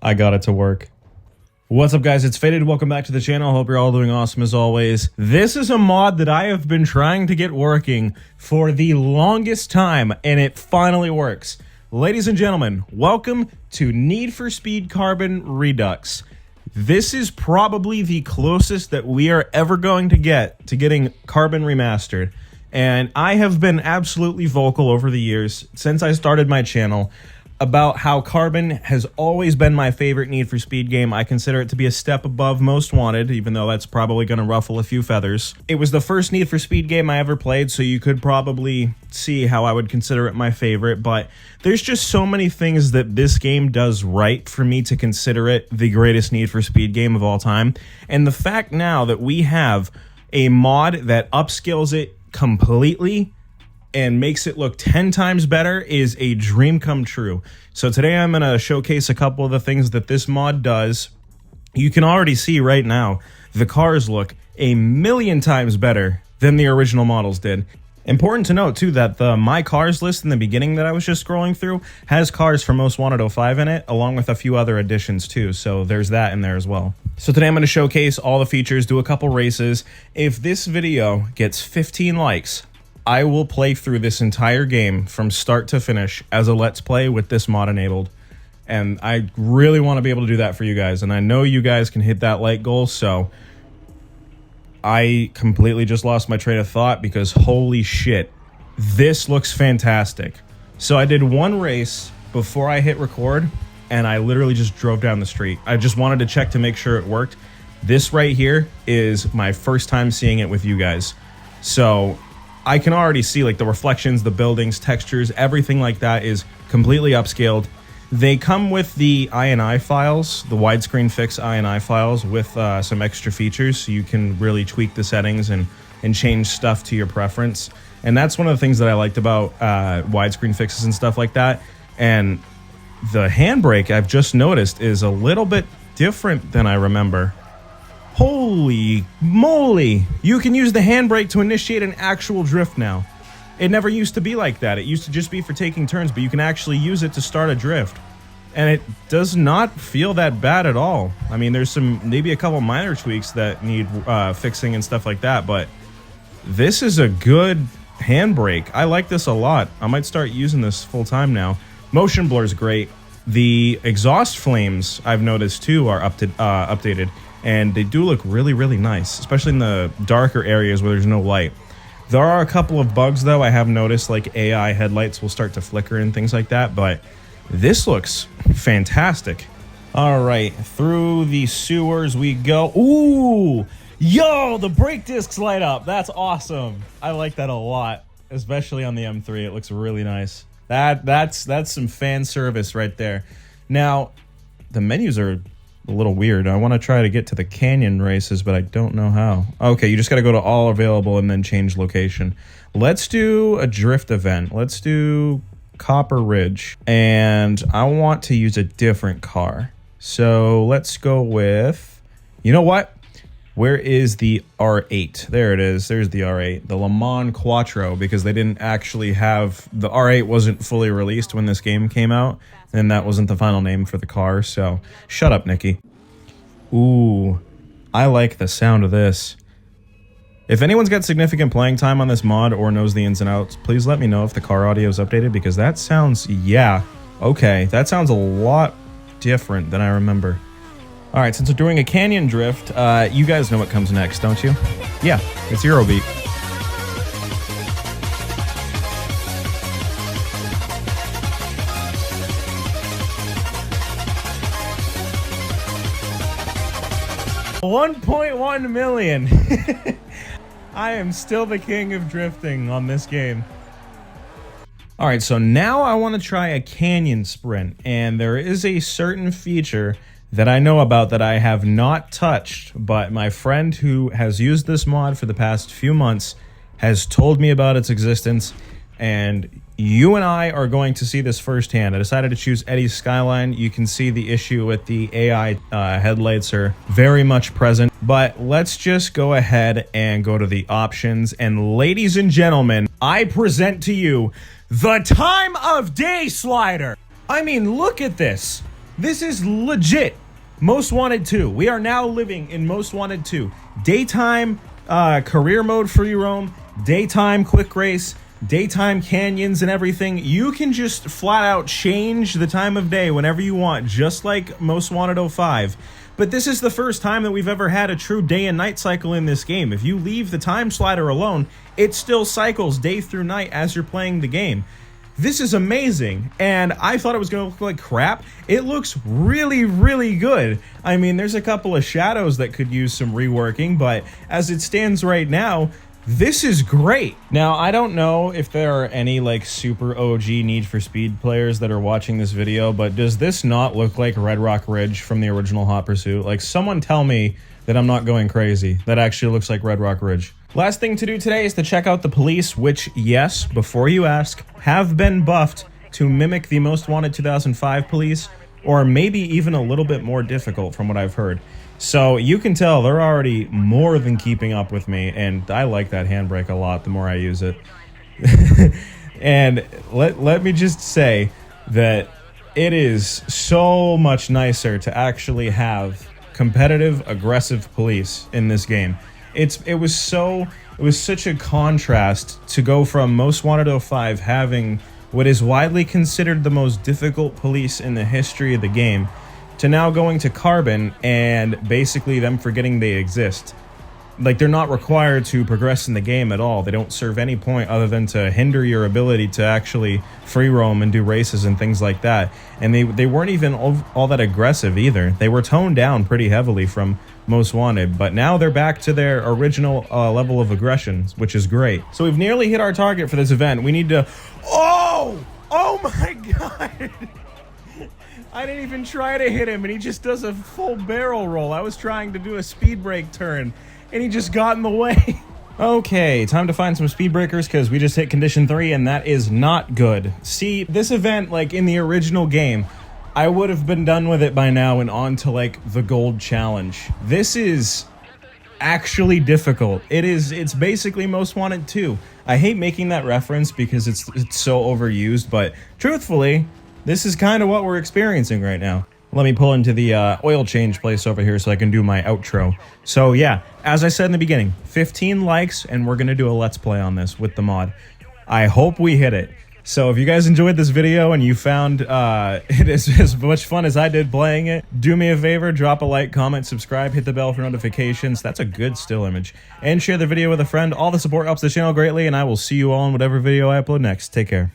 I got it to work. What's up, guys? It's Faded. Welcome back to the channel. Hope you're all doing awesome as always. This is a mod that I have been trying to get working for the longest time, and it finally works. Ladies and gentlemen, welcome to Need for Speed Carbon Redux. This is probably the closest that we are ever going to get to getting Carbon remastered. And I have been absolutely vocal over the years, since I started my channel, about how Carbon has always been my favorite Need for Speed game. I consider it to be a step above Most Wanted, even though that's probably going to ruffle a few feathers. It was the first Need for Speed game I ever played, so you could probably see how I would consider it my favorite, but there's just so many things that this game does right for me to consider it the greatest Need for Speed game of all time. And the fact now that we have a mod that upscales it completely and makes it look 10 times better is a dream come true. So today I'm going to showcase a couple of the things that this mod does. You can already see right now, the cars look a million times better than the original models did. Important to note too that the My Cars list in the beginning that I was just scrolling through has cars from Most Wanted 05 in it, along with a few other additions too, so there's that in there as well. So today I'm going to showcase all the features, do a couple races. If this video gets 15 likes, I will play through this entire game from start to finish as a Let's Play with this mod enabled. And I really want to be able to do that for you guys. And I know you guys can hit that like goal, so I completely just lost my train of thought because holy shit, this looks fantastic. So I did one race before I hit record, and I literally just drove down the street. I just wanted to check to make sure it worked. This right here is my first time seeing it with you guys. So I can already see like the reflections, the buildings, textures, everything like that is completely upscaled. They come with the INI files, the widescreen fix INI files with some extra features, so you can really tweak the settings and change stuff to your preference. And that's one of the things that I liked about widescreen fixes and stuff like that. And the handbrake, I've just noticed, is a little bit different than I remember. Holy moly! You can use the handbrake to initiate an actual drift now. It never used to be like that. It used to just be for taking turns, but you can actually use it to start a drift. And it does not feel that bad at all. I mean, there's maybe a couple minor tweaks that need fixing and stuff like that, but this is a good handbrake. I like this a lot. I might start using this full time now. Motion blur's great. The exhaust flames, I've noticed too, are updated. And they do look really, really nice, especially in the darker areas where there's no light. There are a couple of bugs, though, I have noticed, like AI headlights will start to flicker and things like that, but this looks fantastic. All right, through the sewers we go. Ooh, yo, the brake discs light up. That's awesome. I like that a lot, especially on the M3. It looks really nice. That's some fan service right there. Now, the menus are a little weird. I want to try to get to the canyon races, but I don't know how. Okay, you just got to go to all available and then change location. Let's do a drift event. Let's do Copper Ridge, and I want to use a different car. So let's go with, you know what? Where is the R8? There it is. There's the R8, the Le Mans Quattro, because they didn't actually have, the R8 wasn't fully released when this game came out, and that wasn't the final name for the car, so shut up, Nikki. Ooh, I like the sound of this. If anyone's got significant playing time on this mod or knows the ins and outs, please let me know if the car audio is updated, because that sounds, yeah, okay, that sounds a lot different than I remember. All right, since we're doing a canyon drift, you guys know what comes next, don't you? Yeah, it's Eurobeat. $1.1 million. I am still the king of drifting on this game. All right, so now I want to try a canyon sprint, and there is a certain feature that I know about that I have not touched, but my friend who has used this mod for the past few months has told me about its existence, and you and I are going to see this firsthand. I decided to choose Eddie's Skyline. You can see the issue with the AI headlights are very much present, but let's just go ahead and go to the options, and ladies and gentlemen, I present to you the time of day slider. I mean, look at this. This is legit Most Wanted 2. We are now living in Most Wanted 2. Daytime career mode free roam, daytime quick race, daytime canyons and everything. You can just flat out change the time of day whenever you want, just like Most Wanted 05. But this is the first time that we've ever had a true day and night cycle in this game. If you leave the time slider alone, it still cycles day through night as you're playing the game. This is amazing, and I thought it was going to look like crap. It looks really, really good. I mean, there's a couple of shadows that could use some reworking, but as it stands right now, this is great. Now, I don't know if there are any like super OG Need for Speed players that are watching this video, but does this not look like Red Rock Ridge from the original Hot Pursuit? Like, someone tell me that I'm not going crazy. That actually looks like Red Rock Ridge. Last thing to do today is to check out the police, which, yes, before you ask, have been buffed to mimic the Most Wanted 2005 police, or maybe even a little bit more difficult from what I've heard. So you can tell they're already more than keeping up with me, and I like that handbrake a lot the more I use it. And let me just say that it is so much nicer to actually have competitive, aggressive police in this game. It was such a contrast to go from Most Wanted 05 having what is widely considered the most difficult police in the history of the game, to now going to Carbon and basically them forgetting they exist. Like, they're not required to progress in the game at all. They don't serve any point other than to hinder your ability to actually free roam and do races and things like that. And they weren't even all that aggressive either. They were toned down pretty heavily from Most Wanted, but now they're back to their original level of aggression, which is great. So we've nearly hit our target for this event. We need to... Oh my god! I didn't even try to hit him, and he just does a full barrel roll. I was trying to do a speed brake turn, and he just got in the way. Okay, time to find some speed breakers, because we just hit condition 3, and that is not good. See, this event, like in the original game, I would have been done with it by now and on to, like, the gold challenge. This is actually difficult. It's basically Most Wanted 2. I hate making that reference because it's so overused, but truthfully, this is kind of what we're experiencing right now. Let me pull into the oil change place over here so I can do my outro. So yeah, as I said in the beginning, 15 likes and we're gonna do a let's play on this with the mod. I hope we hit it. So if you guys enjoyed this video and you found it as much fun as I did playing it, do me a favor, drop a like, comment, subscribe, hit the bell for notifications. That's a good still image. And share the video with a friend. All the support helps the channel greatly, and I will see you all in whatever video I upload next. Take care.